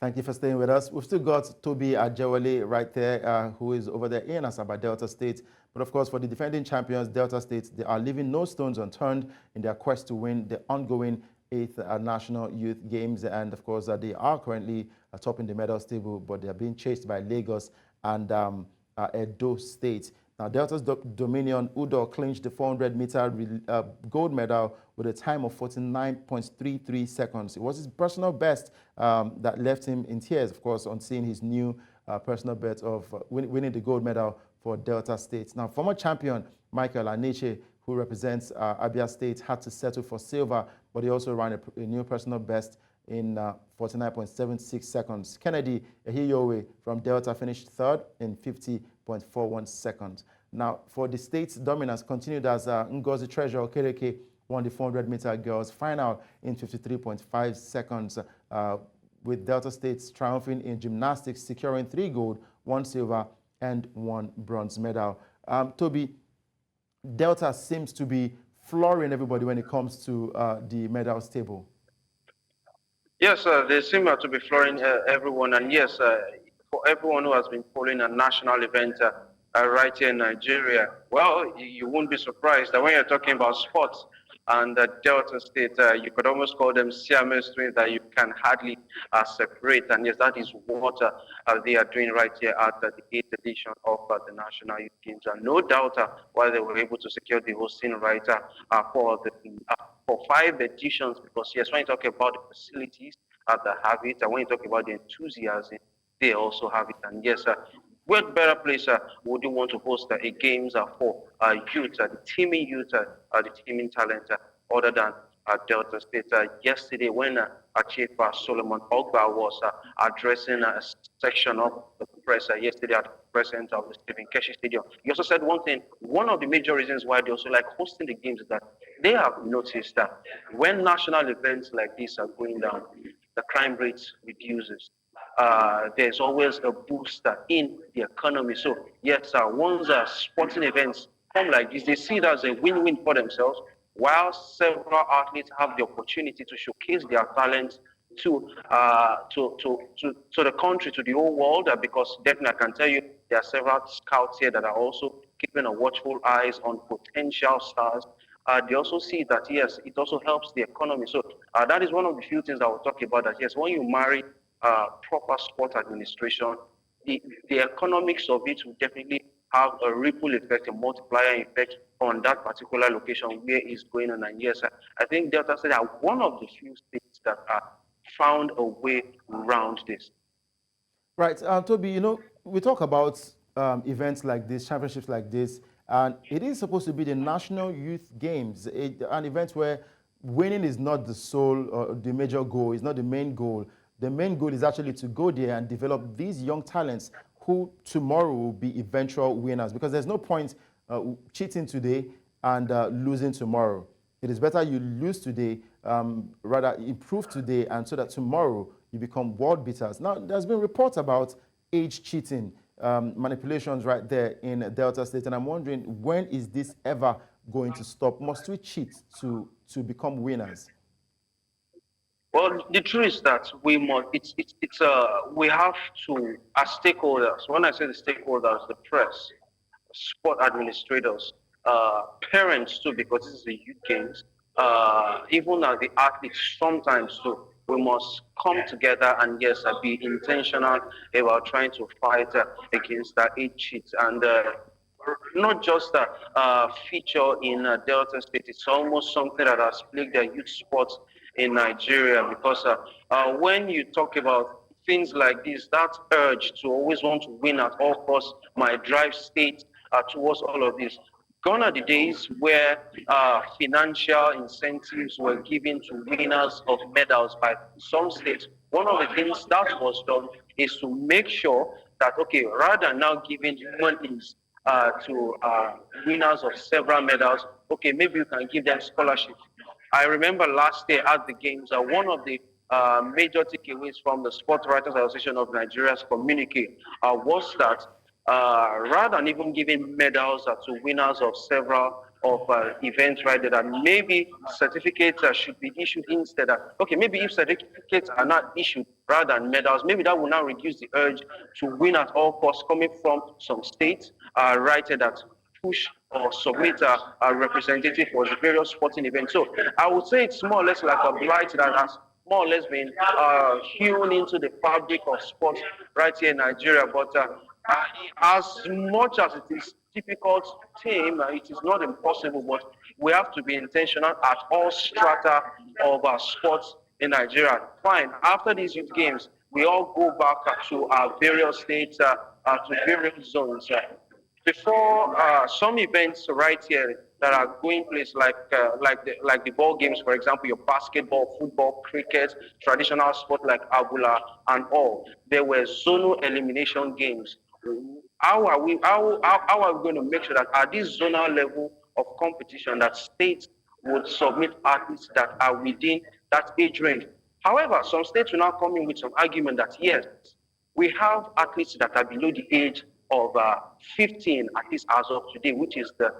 Thank you for staying with us. We've still got Toby Ajewale right there, who is over there in Asaba, Delta State. But of course, for the defending champions, Delta State, they are leaving no stones unturned in their quest to win the ongoing 8th National Youth Games. And of course, they are currently topping the medals table, but they are being chased by Lagos and Edo State. Now, Delta's Dominion Udoh clinched the 400-meter gold medal with a time of 49.33 seconds. It was his personal best that left him in tears, of course, on seeing his new personal best of winning the gold medal for Delta State. Now, former champion Michael Aneche, who represents Abia State, had to settle for silver, but he also ran a new personal best in 49.76 seconds. Kennedy Ehiyowe from Delta finished third in 50.41 seconds. Now, for the state's dominance continued as Ngozi Treasure Okereke won the 400-meter girls final in 53.5 seconds, with Delta States triumphing in gymnastics, securing 3 gold, 1 silver, and 1 bronze medal. Toby, Delta seems to be flooring everybody when it comes to the medals table. Yes, they seem to be flooring everyone. And yes, for everyone who has been following a national event right here in Nigeria, well, you won't be surprised that when you're talking about sports and Delta State, you could almost call them Siamese twins that you can hardly separate. And yes, that is what they are doing right here at the 8th edition of the National Youth Games. And no doubt why they were able to secure the hosting right for 5 editions, because yes, when you talk about the facilities that have it, and when you talk about the enthusiasm, they also have it. And yes, what better place would you want to host a games for youth, the teaming youth, the teaming talent, other than Delta State? Yesterday, when Chief Solomon Ogba was addressing a section of the press yesterday at the press center of the Stephen Keshi Stadium, he also said one thing. One of the major reasons why they also like hosting the games is that they have noticed that when national events like this are going down, the crime rate reduces. There's always a booster in the economy. So yes, once sporting events come like this, they see it as a win-win for themselves, while several athletes have the opportunity to showcase their talents to the country, to the whole world, because definitely I can tell you there are several scouts here that are also keeping a watchful eyes on potential stars. They also see that, yes, it also helps the economy. So that is one of the few things I will talk about, that, yes, when you marry proper sport administration, the economics of it will definitely have a ripple effect, a multiplier effect on that particular location where it's going on. And yes, I think Delta State are one of the few states that found a way around this. Right, Toby, you know, we talk about events like this, championships like this, and it is supposed to be the National Youth Games, an event where winning is not the sole or the major goal, it's not the main goal. The main goal is actually to go there and develop these young talents who tomorrow will be eventual winners, because there's no point cheating today and losing tomorrow. It is better you lose today, rather improve today, and so that tomorrow you become world beaters. Now, there's been reports about age cheating, manipulations right there in Delta State, and I'm wondering, when is this ever going to stop? Must we cheat to become winners? Well, the truth is that we must. We have to, as stakeholders. When I say the stakeholders, the press, sport administrators, parents too, because this is the youth games. Even as the athletes, sometimes too, we must come together and yes, be intentional about trying to fight against that age cheat, and not just a feature in Delta State. It's almost something that has plagued the youth sports in Nigeria, because when you talk about things like this, that urge to always want to win at all costs might drive states towards all of this. Gone are the days where financial incentives were given to winners of medals by some states. One of the things that was done is to make sure that, okay, rather than now giving monies to winners of several medals, okay, maybe you can give them scholarships. I remember last year at the games, one of the major takeaways from the Sport Writers Association of Nigeria's communique was that rather than even giving medals to winners of several of events right there, that maybe certificates should be issued instead. Okay, maybe if certificates are not issued, rather than medals. Maybe that will now reduce the urge to win at all costs coming from some states right here that push or submit a representative for the various sporting events. So I would say it's more or less like a blight that has more or less been hewn into the fabric of sports right here in Nigeria. But as much as it is difficult team, it is not impossible, but we have to be intentional at all strata of sports in Nigeria. Fine, after these youth games, we all go back to our various states, to various zones. Before some events right here that are going place like the ball games, for example, your basketball, football, cricket, traditional sport like abula and all, there were zonal elimination games. How are we going to make sure that at this zonal level of competition that states would submit athletes that are within that age range? However, some states will now come in with some argument that yes, we have athletes that are below the age of 15, at least as of today, which is the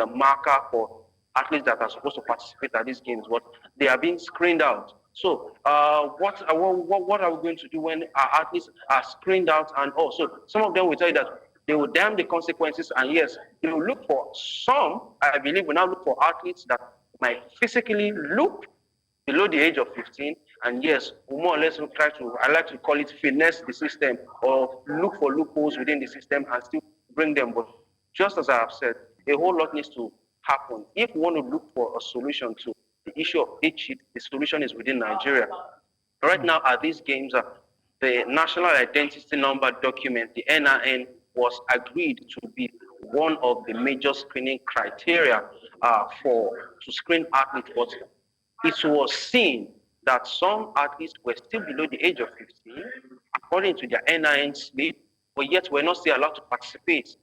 marker for athletes that are supposed to participate at these games, but they are being screened out. So what are we going to do when our athletes are screened out? And also, some of them will tell you that they will damn the consequences, and yes, they will look for some, I believe, will now look for athletes that might physically look below the age of 15, and yes, we more or less will try to, I like to call it finesse the system, or look for loopholes within the system and still bring them. But just as I have said, a whole lot needs to happen. If we want to look for a solution to the issue of age cheat, the solution is within Nigeria. Right now, at these games, the National Identity Number document, the NIN, was agreed to be one of the major screening criteria to screen athletes. But it was seen that some athletes were still below the age of 15, according to their NIN slip, but yet were not still allowed to participate.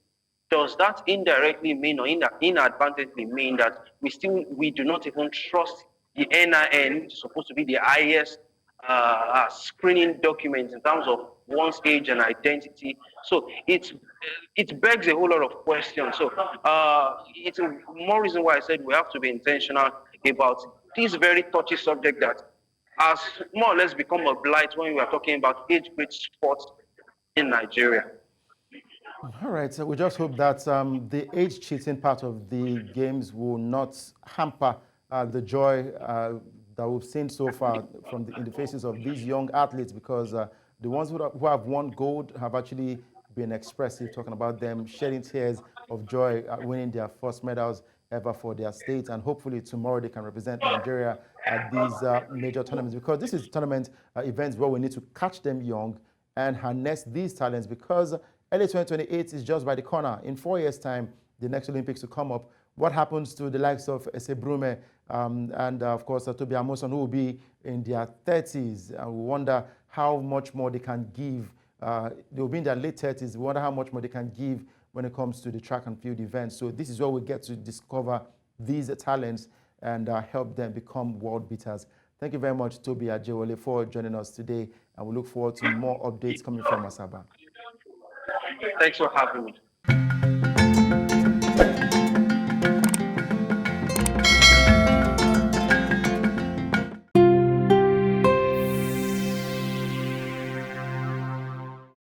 Does that indirectly mean or inadvertently mean that we do not even trust the NIN, which is supposed to be the highest screening document in terms of one's age and identity? So it begs a whole lot of questions. So it's more reason why I said we have to be intentional about this very touchy subject that has more or less become a blight when we are talking about age-grade sports in Nigeria. All right, so we just hope that the age cheating part of the games will not hamper the joy that we've seen so far in the faces of these young athletes, because the ones who have won gold have actually been expressive, talking about them shedding tears of joy winning their first medals ever for their state, and hopefully tomorrow they can represent Nigeria at these major tournaments, because this is tournament events where we need to catch them young and harness these talents, because early 2028 is just by the corner. In 4 years' time, the next Olympics will come up. What happens to the likes of Esebrume and, of course, Tobi Amusan, who will be in their 30s? And we wonder how much more they can give. They will be in their late 30s. We wonder how much more they can give when it comes to the track and field events. So this is where we get to discover these talents and help them become world beaters. Thank you very much, Tobi Ajewole, for joining us today. And we look forward to more updates coming from Asaba. Thanks for having me.